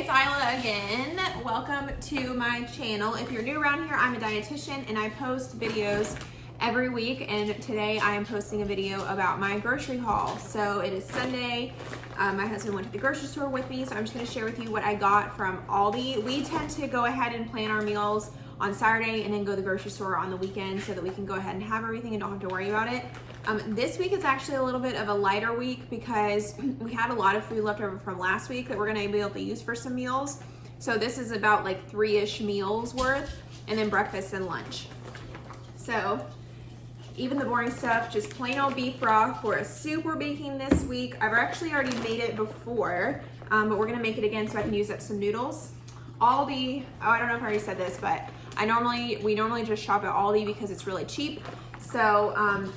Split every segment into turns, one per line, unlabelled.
it's Isla again. Welcome to my channel. If you're new around here, I'm a dietitian and I post videos every week, and today I am posting a video about my grocery haul. So it is Sunday. My husband went to the grocery store with me, so I'm just going to share with you what I got from Aldi. We tend to go ahead and plan our meals on Saturday and then go to the grocery store on the weekend so that we can go ahead and have everything and don't have to worry about it. This week is actually a little bit of a lighter week because we had a lot of food left over from last week that we're going to be able to use for some meals. So this is about like 3-ish meals worth, and then breakfast and lunch. So even the boring stuff, just plain old beef broth for a soup we're making this week. I've actually already made it before, but we're going to make it again so I can use up some noodles. Aldi, oh, I don't know if I already said this, but we normally just shop at Aldi because it's really cheap. So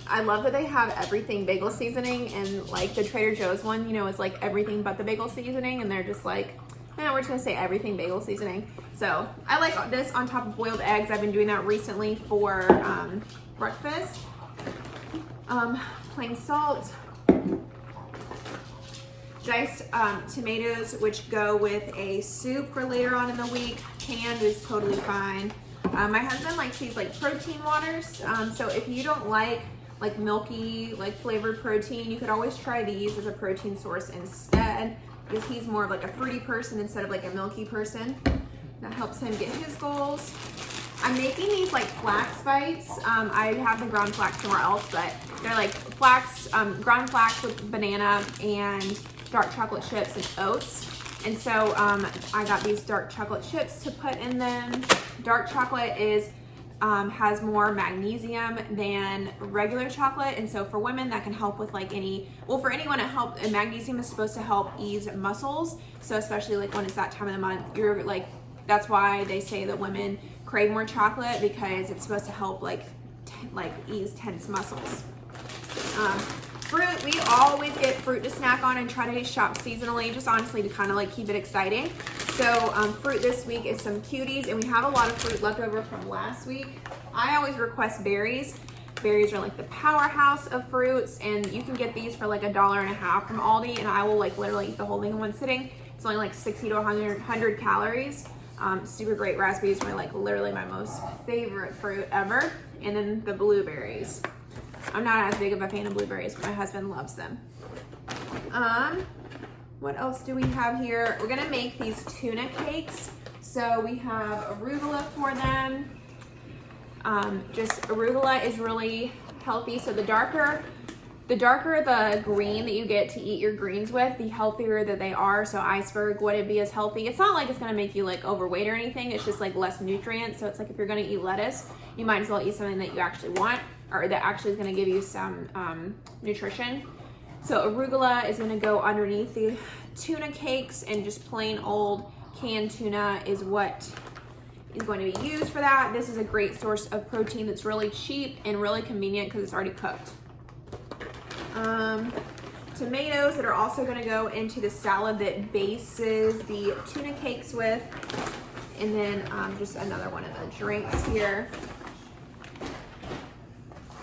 I love that they have everything bagel seasoning, and like the Trader Joe's one, you know, is like everything but the bagel seasoning, and they're just like, we're just gonna say everything bagel seasoning. So I like this on top of boiled eggs. I've been doing that recently for breakfast. Plain salt, diced tomatoes, which go with a soup for later on in the week. Canned is totally fine. My husband likes these like protein waters. So if you don't like milky, like flavored protein, you could always try these as a protein source instead, because he's more of like a fruity person instead of like a milky person. That helps him get his goals. I'm making these like flax bites. I have the ground flax somewhere else, but they're like flax, ground flax with banana and dark chocolate chips and oats. And so I got these dark chocolate chips to put in them. Dark chocolate has more magnesium than regular chocolate, and so for women that can help with like for anyone it helps. And magnesium is supposed to help ease muscles. So especially like when it's that time of the month, that's why they say that women crave more chocolate, because it's supposed to help like ease tense muscles. Fruit, we always get fruit to snack on and try to shop seasonally, just honestly to kind of like keep it exciting. So fruit this week is some cuties, and we have a lot of fruit left over from last week. I always request berries. Berries are like the powerhouse of fruits, and you can get these for like $1.50 from Aldi, and I will like literally eat the whole thing in one sitting. It's only like 60 to 100 calories. Super great. Raspberries are like literally my most favorite fruit ever. And then the blueberries. I'm not as big of a fan of blueberries, but my husband loves them. What else do we have here? We're gonna make these tuna cakes. So we have arugula for them. Just arugula is really healthy. So the darker the green that you get to eat your greens with, the healthier that they are. So iceberg wouldn't be as healthy. It's not like it's gonna make you like overweight or anything. It's just like less nutrients. So it's like if you're gonna eat lettuce, you might as well eat something that you actually want, or that actually is gonna give you some nutrition. So arugula is gonna go underneath the tuna cakes, and just plain old canned tuna is what is going to be used for that. This is a great source of protein that's really cheap and really convenient because it's already cooked. Tomatoes that are also going to go into the salad that bases the tuna cakes with, and then just another one of the drinks here.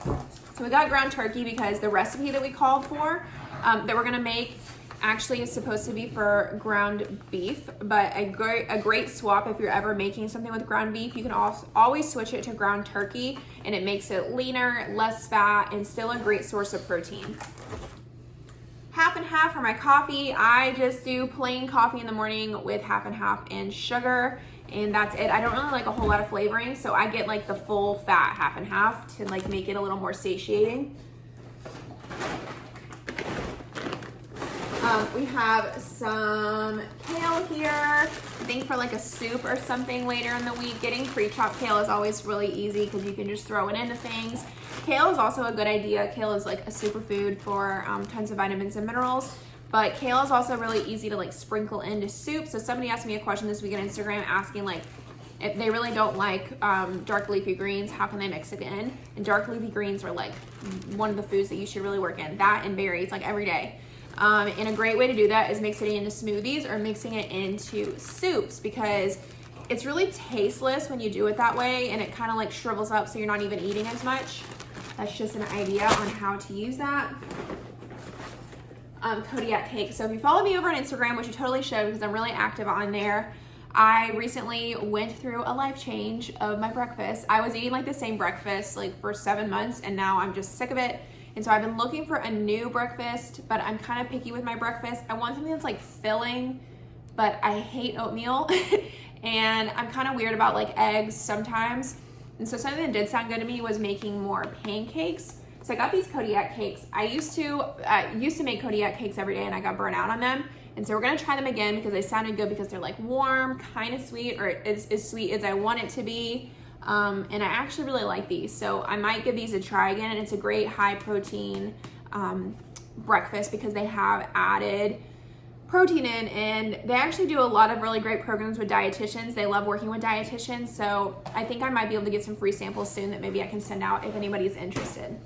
So we got ground turkey because the recipe that we called for that we're going to make actually is supposed to be for ground beef, but a great swap if you're ever making something with ground beef, you can always switch it to ground turkey, and it makes it leaner, less fat, and still a great source of protein. Half and half for my coffee. I just do plain coffee in the morning with half and half and sugar, and that's it. I don't really like a whole lot of flavoring, so I get like the full fat half and half to like make it a little more satiating. We have some kale here, I think for like a soup or something later in the week. Getting pre-chopped kale is always really easy because you can just throw it into things. Kale is also a good idea. Kale is like a superfood for tons of vitamins and minerals, but kale is also really easy to like sprinkle into soup. So somebody asked me a question this week on Instagram asking like, if they really don't like dark leafy greens, how can they mix it in? And dark leafy greens are like one of the foods that you should really work in. That and berries like every day. And a great way to do that is mixing it into smoothies or mixing it into soups, because it's really tasteless when you do it that way, and it kind of like shrivels up so you're not even eating as much. That's just an idea on how to use that. Kodiak Cakes. So if you follow me over on Instagram, which you totally should because I'm really active on there, I recently went through a life change of my breakfast. I was eating like the same breakfast like for 7 months, and now I'm just sick of it. And so I've been looking for a new breakfast, but I'm kind of picky with my breakfast. I want something that's like filling, but I hate oatmeal. And I'm kind of weird about like eggs sometimes. And so something that did sound good to me was making more pancakes. So I got these Kodiak Cakes. I used to make Kodiak Cakes every day, and I got burnt out on them. And so we're gonna try them again because they sounded good because they're like warm, kind of sweet, or as sweet as I want it to be. And I actually really like these. So I might give these a try again. And it's a great high protein breakfast because they have added protein in, and they actually do a lot of really great programs with dietitians. They love working with dietitians. So I think I might be able to get some free samples soon that maybe I can send out if anybody's interested.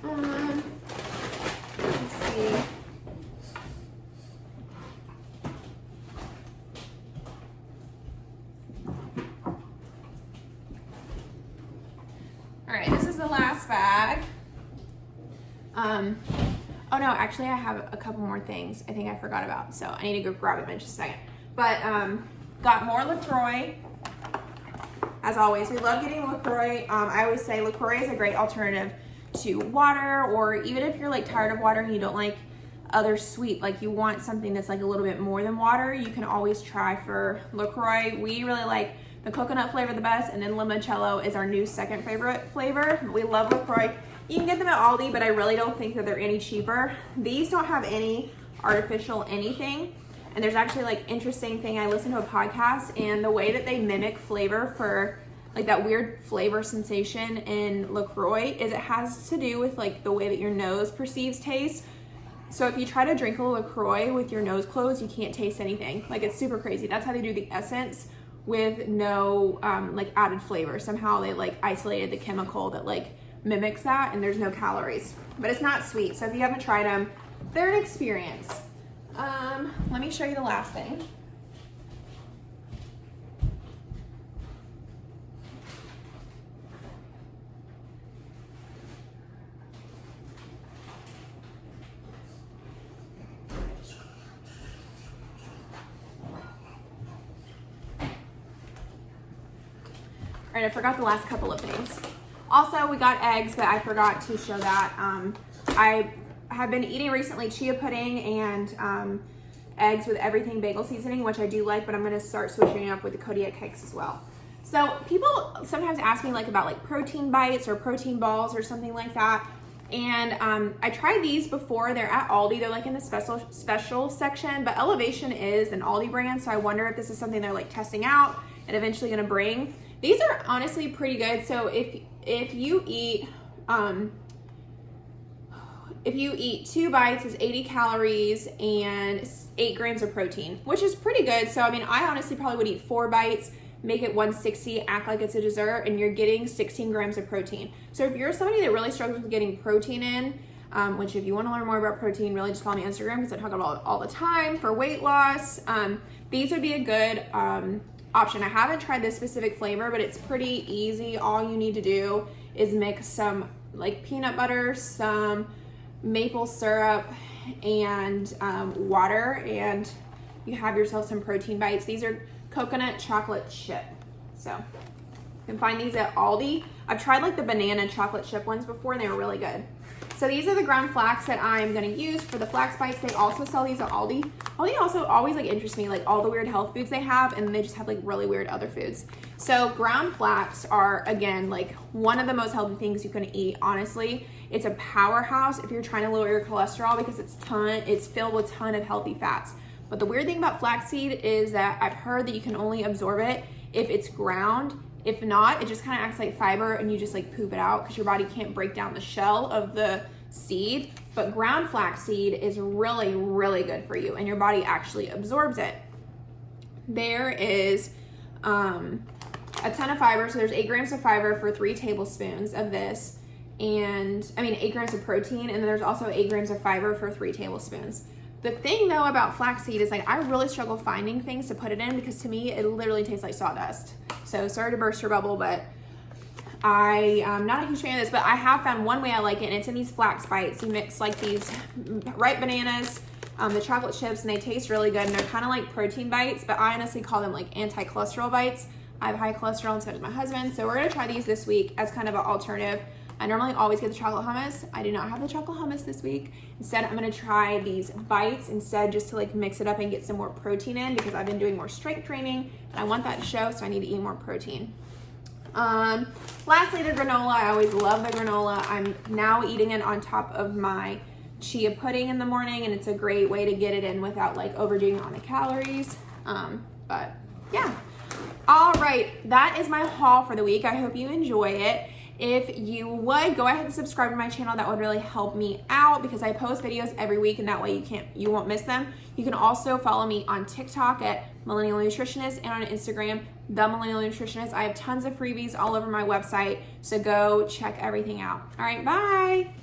Let's see. All right, this is the last bag. Oh no, actually I have a couple more things I think I forgot about, so I need to go grab them in just a second. But got more LaCroix. As always, we love getting LaCroix. I always say LaCroix is a great alternative to water, or even if you're like tired of water and you don't like other sweet, like you want something that's like a little bit more than water, you can always try for LaCroix. We really like the coconut flavor the best, and then limoncello is our new second favorite flavor. We love LaCroix. You can get them at Aldi, but I really don't think that they're any cheaper. These don't have any artificial anything. And there's actually like interesting thing, I listened to a podcast, and the way that they mimic flavor for like that weird flavor sensation in LaCroix is it has to do with like the way that your nose perceives taste. So if you try to drink a LaCroix with your nose closed, you can't taste anything. Like it's super crazy. That's how they do the essence with no like added flavor. Somehow they like isolated the chemical that like mimics that, and there's no calories, but it's not sweet. So if you haven't tried them, they're an experience. Let me show you the last thing. All right, I forgot the last couple of things. Also, we got eggs, but I forgot to show that. I have been eating recently chia pudding and eggs with everything bagel seasoning, which I do like, but I'm gonna start switching it up with the Kodiak Cakes as well. So people sometimes ask me like about like protein bites or protein balls or something like that. And I tried these before. They're at Aldi. They're like in the special section, but Elevation is an Aldi brand. So I wonder if this is something they're like testing out and eventually gonna bring. These are honestly pretty good. So if you eat 2 bites, it's 80 calories and 8 grams of protein, which is pretty good. So I mean, I honestly probably would eat 4 bites, make it 160, act like it's a dessert, and you're getting 16 grams of protein. So if you're somebody that really struggles with getting protein in, which if you want to learn more about protein, really just follow me on Instagram because I talk about it all the time for weight loss. These would be a good option. I haven't tried this specific flavor, but it's pretty easy. All you need to do is mix some like peanut butter, some maple syrup, and water, and you have yourself some protein bites. These are coconut chocolate chip. So you can find these at Aldi. I've tried like the banana chocolate chip ones before, and they were really good. So these are the ground flax that I'm gonna use for the flax bites. They also sell these at Aldi. Aldi also always like interests me, like all the weird health foods they have, and they just have like really weird other foods. So ground flax are, again, like one of the most healthy things you can eat, honestly. It's a powerhouse if you're trying to lower your cholesterol because it's filled with a ton of healthy fats. But the weird thing about flaxseed is that I've heard that you can only absorb it if it's ground. If not, it just kind of acts like fiber and you just like poop it out because your body can't break down the shell of the seed. But ground flaxseed is really, really good for you and your body actually absorbs it. There is a ton of fiber. So there's 8 grams of fiber for 3 tablespoons of this. And I mean 8 grams of protein, and then there's also 8 grams of fiber for 3 tablespoons. The thing though about flaxseed is like I really struggle finding things to put it in because to me it literally tastes like sawdust. So sorry to burst your bubble, but I'm not a huge fan of this, but I have found one way I like it, and it's in these flax bites. You mix like these ripe bananas, the chocolate chips, and they taste really good, and they're kind of like protein bites, but I honestly call them like anti-cholesterol bites. I have high cholesterol, and so does my husband, so we're gonna try these this week as kind of an alternative. I normally always get the chocolate hummus. I do not have the chocolate hummus this week. Instead, I'm gonna try these bites instead, just to like mix it up and get some more protein in, because I've been doing more strength training and I want that to show, so I need to eat more protein. Lastly, the granola. I always love the granola. I'm now eating it on top of my chia pudding in the morning, and it's a great way to get it in without like overdoing it on the calories. But yeah. All right, that is my haul for the week. I hope you enjoy it. If you would, go ahead and subscribe to my channel. That would really help me out, because I post videos every week, and that way you won't miss them. You can also follow me on TikTok at Millennial Nutritionist, and on Instagram, The Millennial Nutritionist. I have tons of freebies all over my website, so go check everything out. All right, bye.